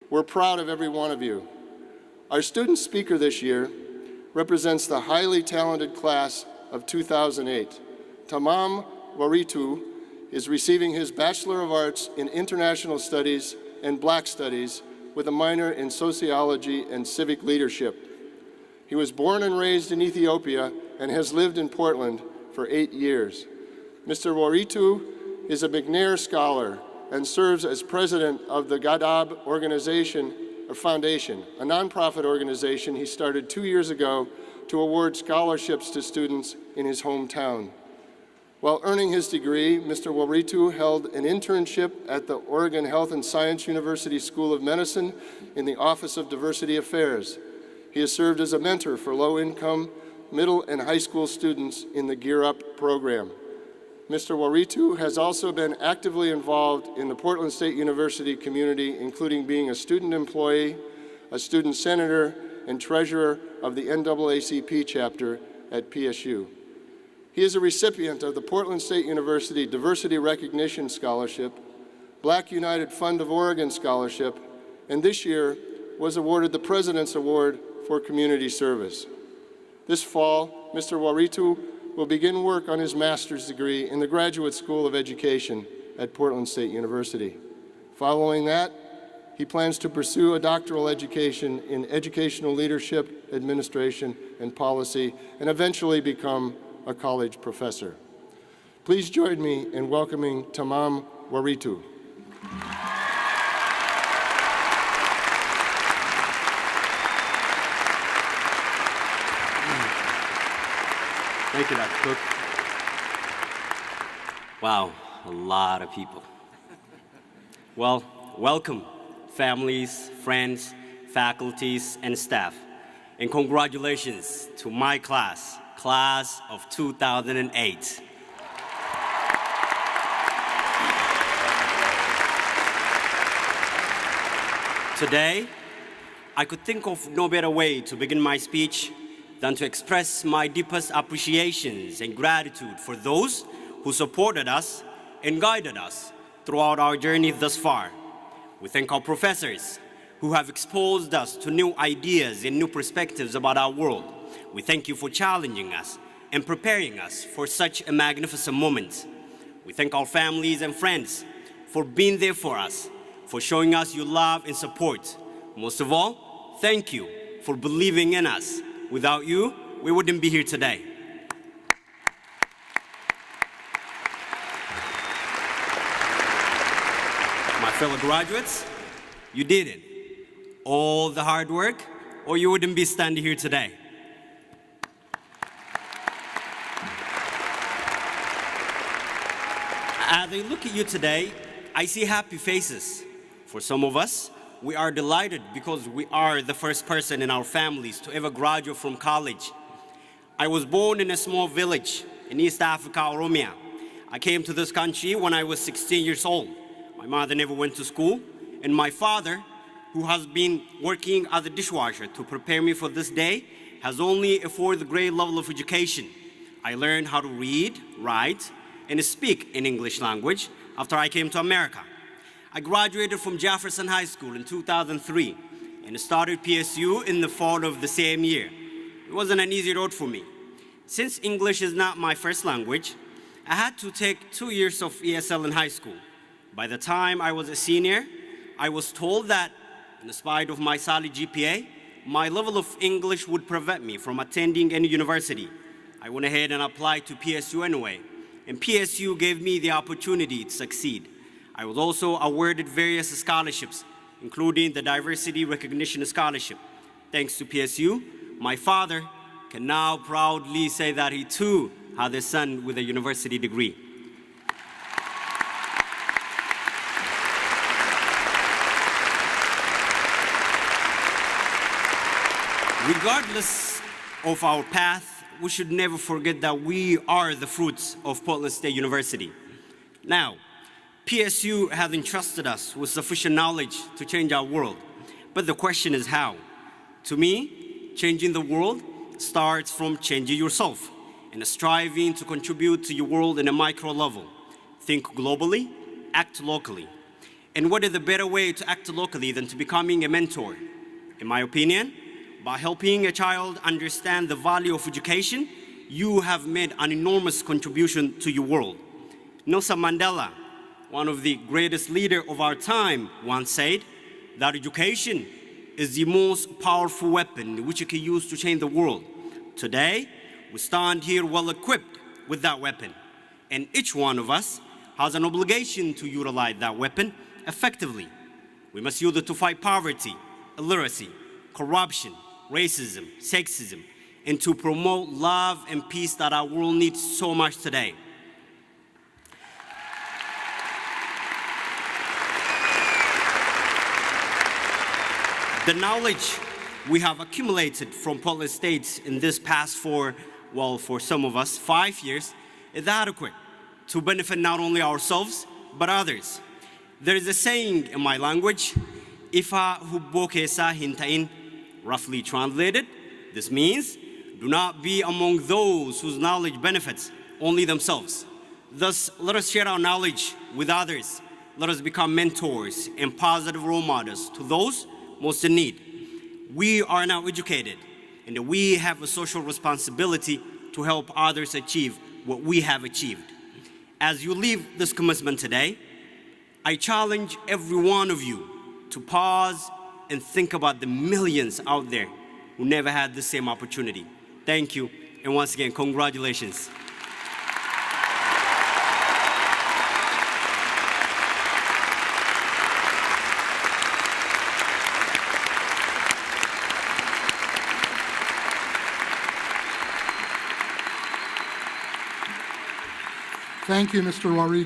We're proud of every one of you. Our student speaker this year represents the highly talented class of 2008. Tamam Waritu is receiving his Bachelor of Arts in International Studies and Black Studies with a minor in Sociology and Civic Leadership. He was born and raised in Ethiopia and has lived in Portland for 8 years. Mr. Waritu is a McNair Scholar and serves as president of the Gadab Foundation, a nonprofit organization he started 2 years ago to award scholarships to students in his hometown. While earning his degree, Mr. Waritu held an internship at the Oregon Health and Science University School of Medicine in the Office of Diversity Affairs. He has served as a mentor for low-income middle and high school students in the Gear Up program. Mr. Waritu has also been actively involved in the Portland State University community, including being a student employee, a student senator, and treasurer of the NAACP chapter at PSU. He is a recipient of the Portland State University Diversity Recognition Scholarship, Black United Fund of Oregon Scholarship, and this year was awarded the President's Award for Community Service. This fall, Mr. Waritu will begin work on his master's degree in the Graduate School of Education at Portland State University. Following that, he plans to pursue a doctoral education in educational leadership, administration, and policy, and eventually become a college professor. Please join me in welcoming Tamam Waritu. Thank you, Dr. Cook. Wow, a lot of people. Well, welcome, families, friends, faculties, and staff. And congratulations to my class of 2008. Today, I could think of no better way to begin my speech than to express my deepest appreciations and gratitude for those who supported us and guided us throughout our journey thus far. We thank our professors who have exposed us to new ideas and new perspectives about our world. We thank you for challenging us and preparing us for such a magnificent moment. We thank our families and friends for being there for us, for showing us your love and support. Most of all, thank you for believing in us. Without you, we wouldn't be here today. My fellow graduates, you did it. All the hard work, or you wouldn't be standing here today. As I look at you today, I see happy faces. For some of us, we are delighted because we are the first person in our families to ever graduate from college. I was born in a small village in East Africa, Oromo. I came to this country when I was 16 years old. My mother never went to school, and my father, who has been working as a dishwasher to prepare me for this day, has only a fourth grade level of education. I learned how to read, write, and speak in English language after I came to America. I graduated from Jefferson High School in 2003 and started PSU in the fall of the same year. It wasn't an easy road for me. Since English is not my first language, I had to take 2 years of ESL in high school. By the time I was a senior, I was told that, in spite of my solid GPA, my level of English would prevent me from attending any university. I went ahead and applied to PSU anyway, and PSU gave me the opportunity to succeed. I was also awarded various scholarships, including the Diversity Recognition Scholarship. Thanks to PSU, my father can now proudly say that he too had a son with a university degree. Regardless of our path, we should never forget that we are the fruits of Portland State University. Now, PSU has entrusted us with sufficient knowledge to change our world. But the question is how? To me, changing the world starts from changing yourself and striving to contribute to your world in a micro level. Think globally, act locally. And what is the better way to act locally than to becoming a mentor? In my opinion, by helping a child understand the value of education, you have made an enormous contribution to your world. Nelson Mandela, one of the greatest leaders of our time, once said that education is the most powerful weapon which you can use to change the world. Today, we stand here well equipped with that weapon, and each one of us has an obligation to utilize that weapon effectively. We must use it to fight poverty, illiteracy, corruption, racism, sexism, and to promote love and peace that our world needs so much today. The knowledge we have accumulated from Portland State in this past for some of us, 5 years, is adequate to benefit not only ourselves, but others. There is a saying in my language, Ifa hubbo keessa hin ta'in, roughly translated, this means, do not be among those whose knowledge benefits only themselves. Thus, let us share our knowledge with others. Let us become mentors and positive role models to those most in need. We are now educated, and we have a social responsibility to help others achieve what we have achieved. As you leave this commencement today, I challenge every one of you to pause and think about the millions out there who never had the same opportunity. Thank you, and once again, congratulations. Thank you, Mr. Warito.